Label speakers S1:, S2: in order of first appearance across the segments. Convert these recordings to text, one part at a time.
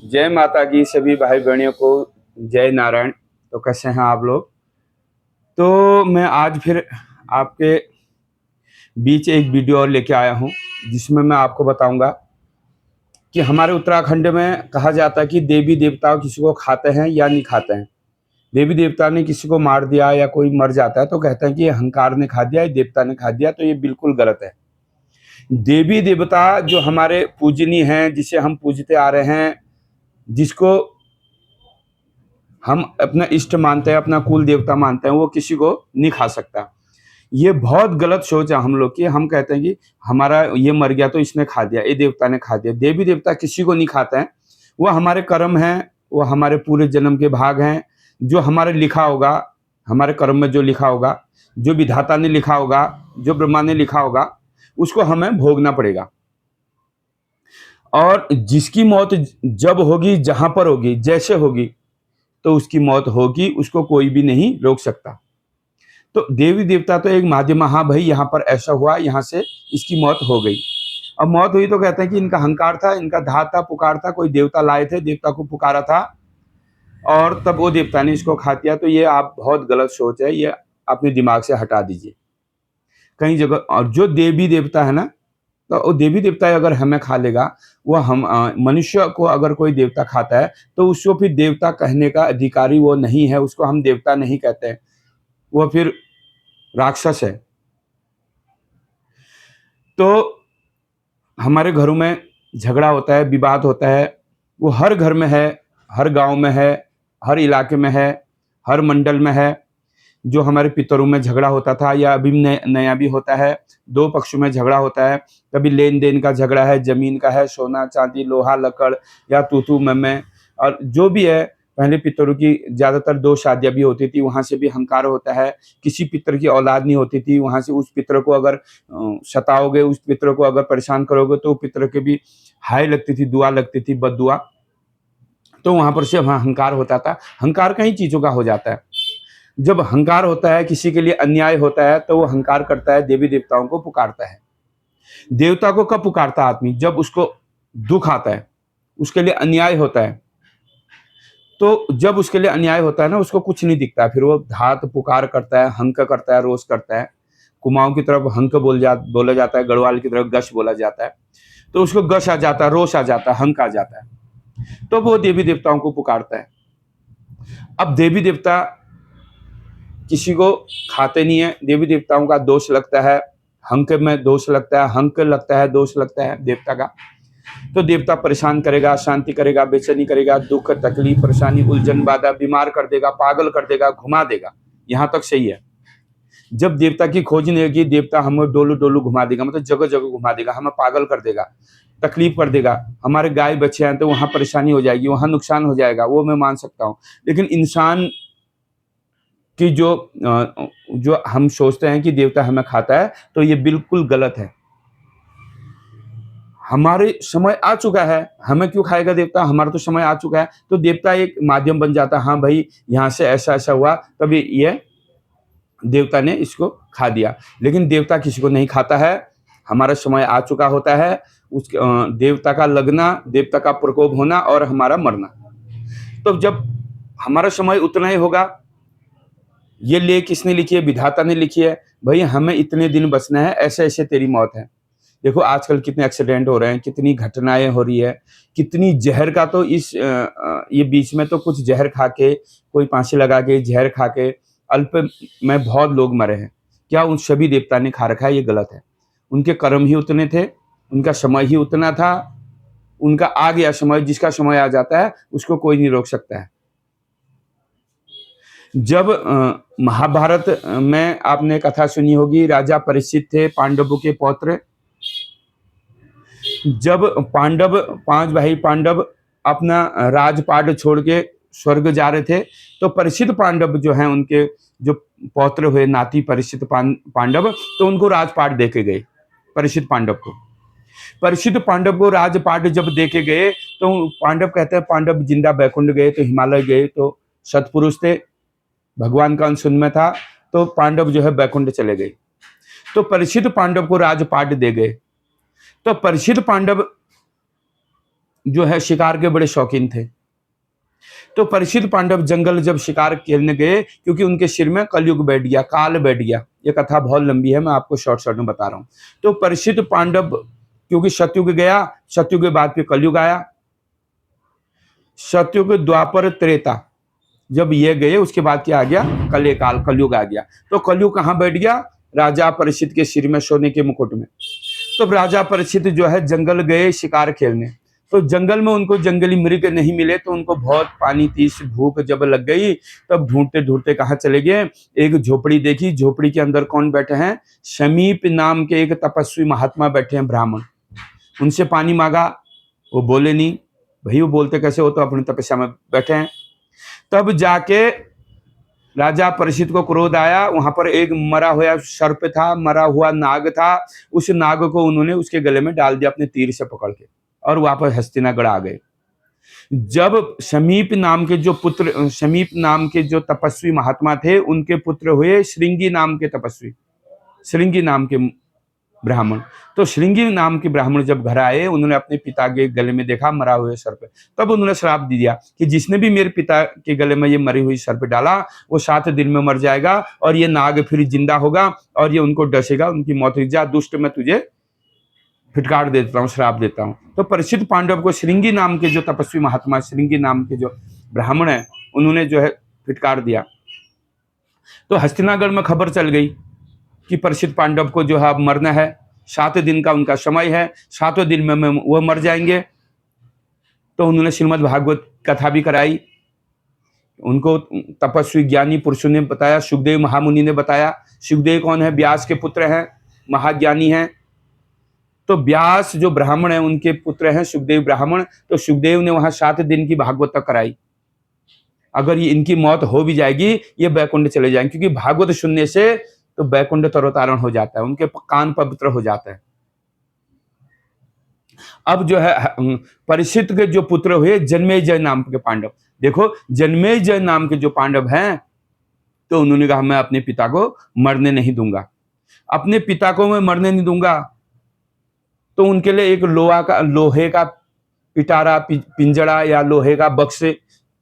S1: जय माता की सभी भाई बहनियों को। जय नारायण। तो कैसे हैं आप लोग? तो मैं आज फिर आपके बीच एक वीडियो और लेके आया हूं, जिसमें मैं आपको बताऊंगा कि हमारे उत्तराखंड में कहा जाता है कि देवी देवता किसी को खाते हैं या नहीं खाते हैं। देवी देवता ने किसी को मार दिया या कोई मर जाता है तो कहते हैं कि ये अहंकार ने खा दिया, ये देवता ने खा दिया। तो ये बिल्कुल गलत है। देवी देवता जो हमारे पूजनीय हैं, जिसे हम पूजते आ रहे हैं, जिसको हम अपना इष्ट मानते हैं, अपना कुल देवता मानते हैं, वो किसी को नहीं खा सकता। ये बहुत गलत सोच है हम लोग की। हम कहते हैं कि हमारा ये मर गया तो इसने खा दिया, ये देवता ने खा दिया। देवी देवता किसी को नहीं खाते हैं। वो हमारे कर्म हैं, वो हमारे पूरे जन्म के भाग हैं। जो हमारे लिखा होगा, हमारे कर्म में जो लिखा होगा, जो विधाता ने लिखा होगा, जो ब्रह्मा ने लिखा होगा, उसको हमें भोगना पड़ेगा। और जिसकी मौत जब होगी, जहां पर होगी, जैसे होगी, तो उसकी मौत होगी, उसको कोई भी नहीं रोक सकता। तो देवी देवता तो एक माध्यम, हाँ भाई यहाँ पर ऐसा हुआ, यहाँ से इसकी मौत हो गई। अब मौत हुई तो कहते हैं कि इनका अहंकार था, इनका धात था, पुकार था, कोई देवता लाए थे, देवता को पुकारा था और तब वो देवता ने इसको खा दिया। तो ये आप बहुत गलत सोच है, ये अपने दिमाग से हटा दीजिए कहीं जगह। और जो देवी देवता है ना, तो वो देवी देवता अगर हमें खा लेगा, वो हम मनुष्य को अगर कोई देवता खाता है तो उसको फिर देवता कहने का अधिकारी वो नहीं है, उसको हम देवता नहीं कहते हैं, वो फिर राक्षस है। तो हमारे घरों में झगड़ा होता है, विवाद होता है, वो हर घर में है, हर गांव में है, हर इलाके में है, हर मंडल में है। जो हमारे पितरों में झगड़ा होता था या अभी नया भी होता है, दो पक्षों में झगड़ा होता है। कभी लेन देन का झगड़ा है, जमीन का है, सोना चांदी, लोहा लकड़ या तू मैं, और जो भी है। पहले पितरों की ज्यादातर दो शादियां भी होती थी, वहां से भी अहंकार होता है। किसी पितर की औलाद नहीं होती थी, वहां से उस पितर को अगर सताओगे, उस पितर को अगर परेशान करोगे तो पितर के भी हाय लगती थी, दुआ लगती थी, बददुआ। तो वहां पर से अहंकार होता था। अहंकार कई चीजों का हो जाता है। जब अहंकार होता है, किसी के लिए अन्याय होता है, तो वो अहंकार करता है, देवी देवताओं को पुकारता है। देवता को कब पुकारता है आदमी? जब उसको दुख आता है, उसके लिए अन्याय होता है। तो जब उसके लिए अन्याय होता है ना, उसको कुछ नहीं दिखता, फिर वो धात पुकार करता है, हंक करता है, रोष करता है। कुमाऊं की तरफ हंक बोला जाता है, गढ़वाल की तरफ गश बोला जाता है। तो उसको गश आ जाता है, रोष आ जाता है, हंक आ जाता है, तो वो देवी देवताओं को पुकारता है। अब देवी देवता किसी को खाते नहीं है। देवी देवताओं का दोष लगता है, हंक में दोष लगता है, हंक लगता है, दोष लगता है देवता का। तो देवता परेशान करेगा, शांति करेगा, बेचैनी करेगा, दुख तकलीफ परेशानी उलझन बाधा, बीमार कर देगा, पागल कर देगा, घुमा देगा। यहां तक सही है। जब देवता की खोज नहीं होगी, देवता हमें डोलू डोलू घुमा देगा, मतलब जगह जगह घुमा देगा, हमें पागल कर देगा, तकलीफ कर देगा। हमारे गाय बच्चे हैं तो वहां परेशानी हो जाएगी, वहां नुकसान हो जाएगा, वो मैं मान सकता हूं। लेकिन इंसान कि जो हम सोचते हैं कि देवता हमें खाता है, तो ये बिल्कुल गलत है। हमारे समय आ चुका है, हमें क्यों खाएगा देवता? हमारा तो समय आ चुका है। तो देवता एक माध्यम बन जाता है, हाँ भाई यहाँ से ऐसा ऐसा हुआ, तभी ये देवता ने इसको खा दिया। लेकिन देवता किसी को नहीं खाता है। हमारा समय आ चुका होता है, उस देवता का लगना, देवता का प्रकोप होना और हमारा मरना। तो जब हमारा समय उतना ही होगा, ये ले किसने लिखी है? विधाता ने लिखी है। भाई हमें इतने दिन बचना है, ऐसे ऐसे तेरी मौत है। देखो आजकल कितने एक्सीडेंट हो रहे हैं, कितनी घटनाएं हो रही है, कितनी जहर का। तो ये बीच में तो कुछ जहर खा के, कोई फांसी लगा के, जहर खा के अल्प में बहुत लोग मरे हैं। क्या उन सभी देवता ने खा रखा है? ये गलत है। उनके कर्म ही उतने थे, उनका समय ही उतना था, उनका आ गया समय। जिसका समय आ जाता है उसको कोई नहीं रोक सकता है। जब महाभारत में आपने कथा सुनी होगी, राजा परीक्षित थे, पांडवों के पौत्र। जब पांडव, पांच भाई पांडव अपना राजपाट छोड़ के स्वर्ग जा रहे थे, तो परीक्षित पांडव जो हैं, उनके जो पौत्र हुए, नाती परीक्षित पांडव, तो उनको राजपाट देके गए। परीक्षित पांडव को राजपाट जब देके गए, तो पांडव कहते हैं, पांडव जिंदा बैकुंठ गए, तो हिमालय गए, तो सत्पुरुष थे, भगवान का अंश उनमें था, तो पांडव जो है बैकुंठ चले गए। तो परीक्षित पांडव को राजपाट दे गए। तो परीक्षित पांडव जो है शिकार के बड़े शौकीन थे। तो परीक्षित पांडव जंगल जब शिकार खेलने गए, क्योंकि उनके सिर में कलयुग बैठ गया, काल बैठ गया। ये कथा बहुत लंबी है, मैं आपको शॉर्ट शॉर्ट में बता रहा हूँ। तो परीक्षित पांडव, क्योंकि सतयुग गया, सतयुग के बाद फिर कलयुग आया, सतयुग द्वापर त्रेता जब ये गए उसके बाद क्या आ गया, कलयुग काल, कलयुग आ गया। तो कलयुग कहाँ बैठ गया, राजा परीक्षित के सिर में, सोने के मुकुट में। तो राजा परीक्षित जो है जंगल गए शिकार खेलने, तो जंगल में उनको जंगली मृग नहीं मिले, तो उनको बहुत पानी तीस भूख जब लग गई, तब ढूंढते ढूंढते कहाँ चले गए, एक झोपड़ी देखी, झोपड़ी के अंदर कौन बैठे हैं, समीप नाम के एक तपस्वी महात्मा बैठे हैं, ब्राह्मण। उनसे पानी मांगा, वो बोले नहीं। भाई वो बोलते कैसे, हो तो अपनी तपस्या में बैठे हैं। तब जाके राजा परीक्षित को क्रोध आया, वहां पर एक मरा हुआ सर्प था, मरा हुआ नाग था, उस नाग को उन्होंने उसके गले में डाल दिया अपने तीर से पकड़ के, और वापस हस्तिनागढ़ आ गए। जब समीप नाम के जो पुत्र, समीप नाम के जो तपस्वी महात्मा थे, उनके पुत्र हुए श्रृंगी नाम के तपस्वी, श्रृंगी नाम के ब्राह्मण। तो श्रृंगी नाम के ब्राह्मण जब घर आए, उन्होंने अपने पिता के गले में देखा मरा हुआ सर्प, तब उन्होंने श्राप दे दिया कि जिसने भी मेरे पिता के गले में ये मरी हुई सर्प डाला, वो 7 दिन में मर जाएगा, और ये नाग फिर जिंदा होगा, और ये उनको डसेगा, उनकी मौत हो। जा दुष्ट, मैं तुझे फिटकार देता हूँ, श्राप देता हूँ। तो परीक्षित पांडव को श्रृंगी नाम के जो तपस्वी महात्मा, श्रृंगी नाम के जो ब्राह्मण है, उन्होंने जो है फिटकार दिया। तो हस्तिनागढ़ में खबर चल गई कि परीक्षित पांडव को जो है अब मरना है, 7 दिन का उनका समय है, 7वें दिन में वो मर जाएंगे। तो उन्होंने श्रीमद् भागवत कथा भी कराई, उनको तपस्वी ज्ञानी पुरुषों ने बताया, सुखदेव महामुनि ने बताया। सुखदेव कौन है, व्यास के पुत्र हैं, महाज्ञानी हैं। तो व्यास जो ब्राह्मण है, उनके पुत्र हैं सुखदेव ब्राह्मण। तो सुखदेव ने वहां 7 दिन की भागवत कराई। अगर ये इनकी मौत हो भी जाएगी, ये बैकुंठ चले जाएंगे, क्योंकि भागवत सुनने से तो बैकुंठ तरोतारण हो जाता है, उनके कान पवित्र हो जाता है। अब जो है परीक्षित के जो पुत्र हुए जन्मेजय नाम के पांडव, देखो जन्मेजय नाम के जो पांडव हैं, तो उन्होंने कहा मैं अपने पिता को मरने नहीं दूंगा, अपने पिता को मैं मरने नहीं दूंगा। तो उनके लिए एक लोहे का पिटारा, पिंजड़ा या लोहे का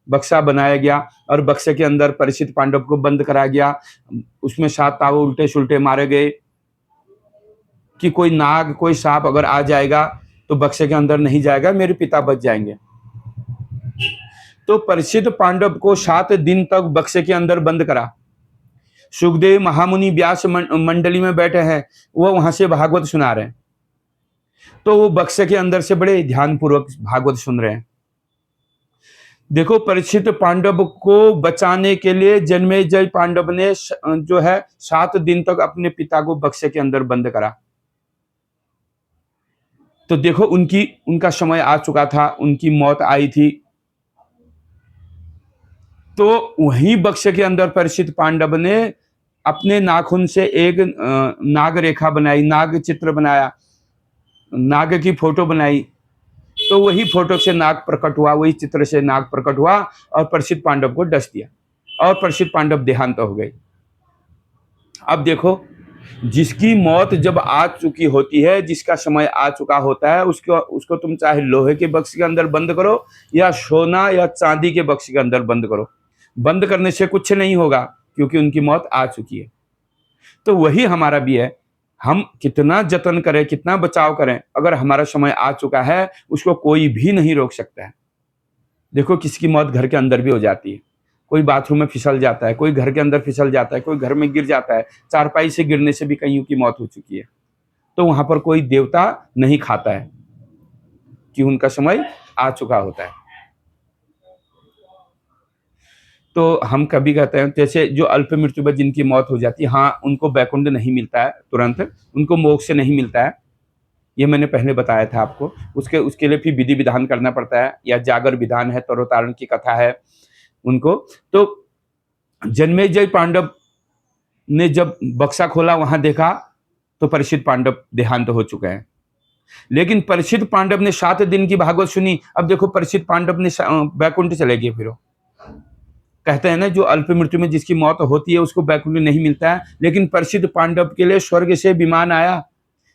S1: बक्सा बनाया गया, और बक्से के अंदर परीक्षित पांडव को बंद कराया गया। उसमें 7 ताव उल्टे सुल्टे मारे गए कि कोई नाग, कोई सांप अगर आ जाएगा तो बक्से के अंदर नहीं जाएगा, मेरे पिता बच जाएंगे। तो परीक्षित पांडव को 7 दिन तक बक्से के अंदर बंद करा। सुखदेव महामुनि व्यास मंडली में बैठे हैं, वो वहां से भागवत सुना रहे हैं। तो वो बक्से के अंदर से बड़े ध्यानपूर्वक भागवत सुन रहे हैं। देखो परीक्षित पांडव को बचाने के लिए जन्मेजय पांडव ने जो है 7 दिन तक अपने पिता को बक्से के अंदर बंद करा। तो देखो उनका समय आ चुका था, उनकी मौत आई थी। तो वही बक्से के अंदर परीक्षित पांडव ने अपने नाखून से एक नाग रेखा बनाई, नाग चित्र बनाया, नाग की फोटो बनाई। तो वही फोटो से नाग प्रकट हुआ, वही चित्र से नाग प्रकट हुआ, और परीक्षित पांडव को डस दिया, और परीक्षित पांडव देहांत हो गए। अब देखो, जिसकी मौत जब आ चुकी होती है, जिसका समय आ चुका होता है, उसको तुम चाहे लोहे के बक्से के अंदर बंद करो या सोना या चांदी के बक्से के अंदर बंद करो, बंद करने से कुछ नहीं होगा, क्योंकि उनकी मौत आ चुकी है। तो वही हमारा भी है, हम कितना जतन करें, कितना बचाव करें, अगर हमारा समय आ चुका है, उसको कोई भी नहीं रोक सकता है। देखो किसी की मौत घर के अंदर भी हो जाती है, कोई बाथरूम में फिसल जाता है, कोई घर के अंदर फिसल जाता है, कोई घर में गिर जाता है, चारपाई से गिरने से भी कईयों की मौत हो चुकी है। तो वहां पर कोई देवता नहीं खाता है, कि उनका समय आ चुका होता है। तो हम कभी कहते हैं, जैसे जो अल्प मृत्यु में जिनकी मौत हो जाती है, हाँ उनको बैकुंठ नहीं मिलता है तुरंत, उनको मोक्ष नहीं मिलता है, ये मैंने पहले बताया था आपको। उसके लिए फिर विधि विधान करना पड़ता है, या जागर विधान है, तरोतारण की कथा है उनको। तो जन्मेजय पांडव ने जब बक्सा खोला, वहां देखा तो परीक्षित पांडव देहांत हो चुके हैं। लेकिन परीक्षित पांडव ने 7 दिन की भागवत सुनी। अब देखो परीक्षित पांडव ने बैकुंठ चले गए। फिर कहते हैं ना, जो अल्प मृत्यु में जिसकी मौत होती है उसको बैकुंठ नहीं मिलता है, लेकिन परीक्षित पांडव के लिए स्वर्ग से विमान आया,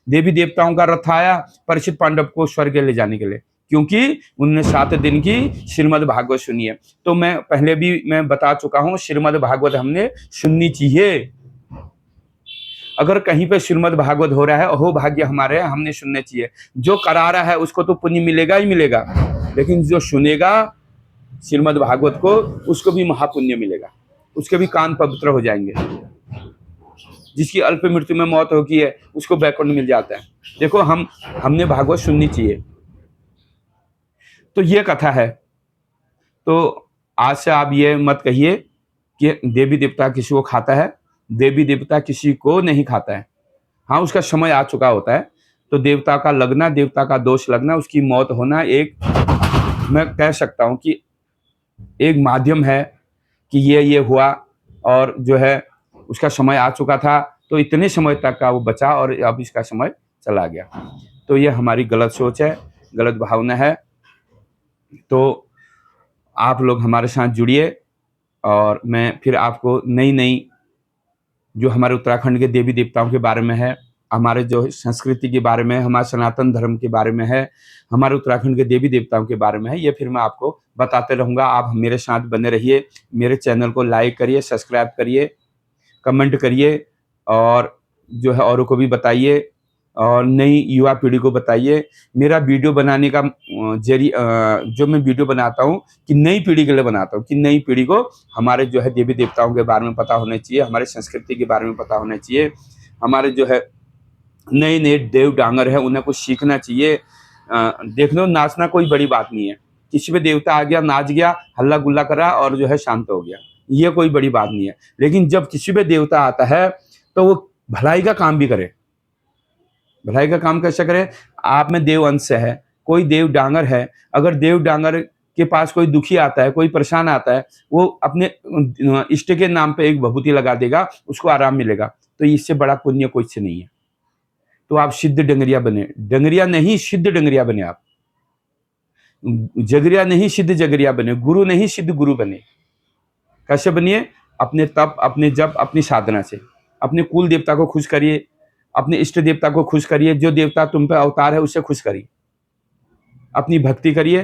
S1: देवी देवताओं का रथ आया परीक्षित पांडव को स्वर्ग ले जाने के लिए, क्योंकि उन्होंने 7 दिन की श्रीमद् भागवत सुनी है। तो मैं बता चुका हूं, श्रीमद् भागवत हमने सुननी चाहिए। अगर कहीं पे श्रीमद् भागवत हो रहा है, अहो भाग्य हमारे, हमने सुनने चाहिए। जो करा रहा है उसको तो पुण्य मिलेगा ही मिलेगा, लेकिन जो सुनेगा श्रीमद् भागवत को, उसको भी महापुण्य मिलेगा, उसके भी कान पवित्र हो जाएंगे। जिसकी अल्प मृत्यु में मौत होगी है, उसको बैकुंठ मिल जाता है। देखो, हमने भागवत सुननी चाहिए। तो ये कथा है। तो आज से आप ये मत कहिए कि देवी देवता किसी को खाता है। देवी देवता किसी को नहीं खाता है। हाँ, उसका समय आ चुका होता है, तो देवता का लगना, देवता का दोष लगना, उसकी मौत होना, एक मैं कह सकता हूँ कि एक माध्यम है कि ये हुआ, और जो है उसका समय आ चुका था, तो इतने समय तक का वो बचा और अब इसका समय चला गया। तो ये हमारी गलत सोच है, गलत भावना है। तो आप लोग हमारे साथ जुड़िए, और मैं फिर आपको नई नई जो हमारे उत्तराखंड के देवी देवताओं के बारे में है, हमारे जो संस्कृति के बारे में, हमारे सनातन धर्म के बारे में है, हमारे उत्तराखंड के देवी देवताओं के बारे में है, ये फिर मैं आपको बताते रहूँगा। आप मेरे साथ बने रहिए। मेरे चैनल को लाइक करिए, सब्सक्राइब करिए, कमेंट करिए, और जो है औरों को भी बताइए, और नई युवा पीढ़ी को बताइए। मेरा वीडियो बनाने का जो मैं वीडियो बनाता हूँ कि नई पीढ़ी के लिए बनाता हूँ, कि नई पीढ़ी को हमारे जो है देवी देवताओं के बारे में पता होना चाहिए, हमारे संस्कृति के बारे में पता होना चाहिए, हमारे जो है नए नए देव डांगर है उन्हें कुछ सीखना चाहिए। देख लो, नाचना कोई बड़ी बात नहीं है। किसी पे देवता आ गया, नाच गया, हल्ला गुल्ला करा और जो है शांत हो गया, ये कोई बड़ी बात नहीं है। लेकिन जब किसी पे देवता आता है तो वो भलाई का काम भी करे। भलाई का काम कैसे करे? आप में देव अंश है, कोई देव डांगर है, अगर देव डांगर के पास कोई दुखी आता है, कोई परेशान आता है, वो अपने इष्ट के नाम पे एक भभूति लगा देगा, उसको आराम मिलेगा। तो इससे बड़ा पुण्य कुछ नहीं है। तो आप सिद्ध डंगरिया बने, डंगरिया नहीं सिद्ध डंगरिया बने, आप जगरिया नहीं सिद्ध जगरिया बने, गुरु नहीं सिद्ध गुरु बने। कैसे बनिए? अपने तप, अपने जप, अपनी साधना से। अपने कुल देवता को खुश करिए, अपने इष्ट देवता को खुश करिए, जो देवता तुम पे अवतार है उससे खुश करिए। अपनी भक्ति करिए,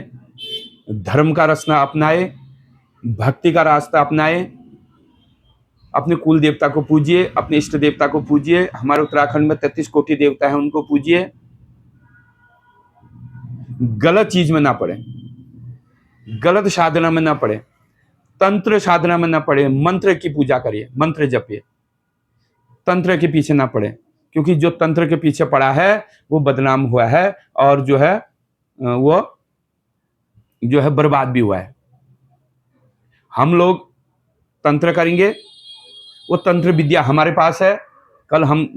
S1: धर्म का रास्ता अपनाए, भक्ति का रास्ता अपनाए, अपने कुल देवता को पूजिए, अपने इष्ट देवता को पूजिए। हमारे उत्तराखंड में 33 कोटि देवता है, उनको पूजिए। गलत चीज में ना पड़े, गलत साधना में ना पड़े, तंत्र साधना में ना पड़े। मंत्र की पूजा करिए, मंत्र जपिए, तंत्र के पीछे ना पड़े, क्योंकि जो तंत्र के पीछे पड़ा है वो बदनाम हुआ है, और जो है वो जो है बर्बाद भी हुआ है। हम लोग तंत्र करेंगे, वो तंत्र विद्या हमारे पास है, कल हम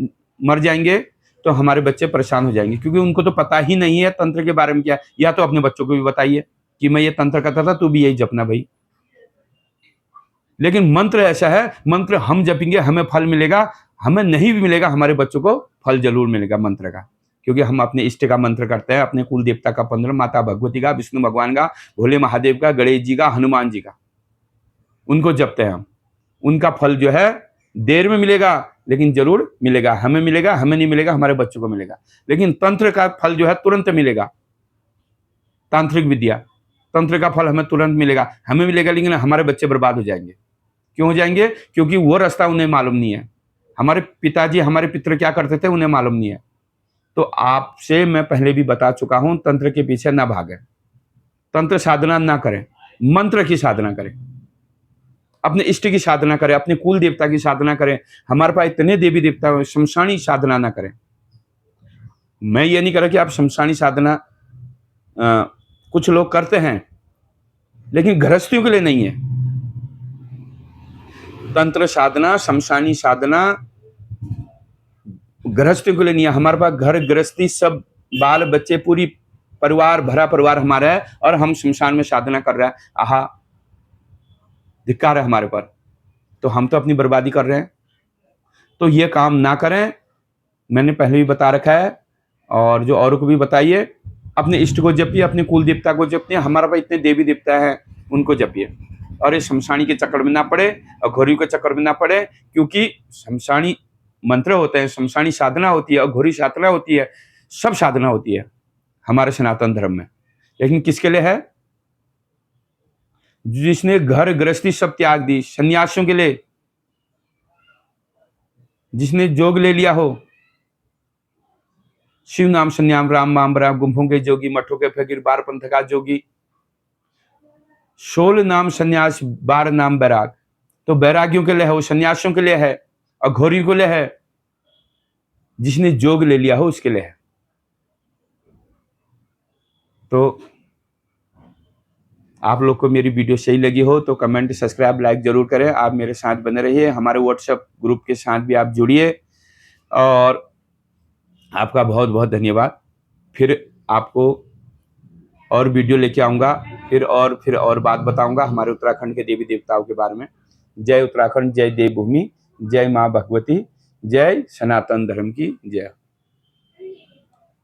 S1: मर जाएंगे तो हमारे बच्चे परेशान हो जाएंगे, क्योंकि उनको तो पता ही नहीं है तंत्र के बारे में क्या। या तो अपने बच्चों को भी बताइए कि मैं ये तंत्र करता था, तू भी यही जपना भाई। लेकिन मंत्र ऐसा है, मंत्र हम जपेंगे हमें फल मिलेगा, हमें नहीं भी मिलेगा, हमारे बच्चों को फल जरूर मिलेगा मंत्र का। क्योंकि हम अपने इष्ट का मंत्र करते हैं, अपने कुल देवता का 15, माता भगवती का, विष्णु भगवान का, भोले महादेव का, गणेश जी का, हनुमान जी का, उनको जपते हैं हम। उनका फल जो है देर में मिलेगा, लेकिन जरूर मिलेगा। हमें मिलेगा, हमें नहीं मिलेगा, हमारे बच्चों को मिलेगा। लेकिन तंत्र का फल जो है तुरंत मिलेगा। तांत्रिक विद्या, तंत्र का फल हमें तुरंत मिलेगा, हमें मिलेगा, लेकिन हमारे बच्चे बर्बाद हो जाएंगे। क्यों हो जाएंगे? क्योंकि वो रास्ता उन्हें मालूम नहीं है। हमारे पिताजी, हमारे पितर क्या करते थे, उन्हें मालूम नहीं है। तो आपसे मैं पहले भी बता चुका हूं, तंत्र के पीछे ना भागें, तंत्र साधना ना करें, मंत्र की साधना करें, अपने इष्ट की साधना करें, अपने कुल देवता की साधना करें। हमारे पास इतने देवी देवता हैं, शमशानी साधना ना करें। मैं ये नहीं कह रहा कि आप शमशानी साधना कुछ लोग करते हैं, लेकिन गृहस्थियों के लिए नहीं है। तंत्र साधना, शमशानी साधना गृहस्थियों के लिए नहीं है। हमारे पास घर गृहस्थी, सब बाल बच्चे, पूरी परिवार, भरा परिवार हमारा है, और हम शमशान में साधना कर रहे हैं। आहा, धिक्कार है हमारे पर। तो हम तो अपनी बर्बादी कर रहे हैं। तो ये काम ना करें, मैंने पहले भी बता रखा है, और जो औरों को भी बताइए। अपने इष्ट को जपिए, अपने कुल देवता को जपिए। हमारे पास इतने देवी देवता हैं, उनको जपिए, और ये शमशानी के चक्कर में ना पड़े, और घोरी के चक्कर में ना पड़े। क्योंकि शमशानी मंत्र होते हैं, शमशानी साधना होती है, और घोरी साधना होती है, सब साधना होती है हमारे सनातन धर्म में। लेकिन किसके लिए है? जिसने घर गृहस्थी सब त्याग दी, सन्यासियों के लिए, जिसने जोग ले लिया हो, शिव नाम संन्याम राम माम राम, गुम्फों के जोगी, मठों के फकीर, 12 पंथ का जोगी, 16 नाम संन्यास, 12 नाम बैराग। तो बैरागियों के लिए है, वो सन्यासियों के लिए है, अघोरियों के लिए है, जिसने जोग ले लिया हो उसके लिए है। तो आप लोग को मेरी वीडियो सही लगी हो तो कमेंट, सब्सक्राइब, लाइक जरूर करें। आप मेरे साथ बने रहिए, हमारे व्हाट्सएप ग्रुप के साथ भी आप जुड़िए, और आपका बहुत बहुत धन्यवाद। फिर आपको और वीडियो लेके आऊँगा, फिर और बात बताऊँगा हमारे उत्तराखंड के देवी देवताओं के बारे में। जय उत्तराखंड, जय देवभूमि, जय माँ भगवती, जय सनातन धर्म की जय।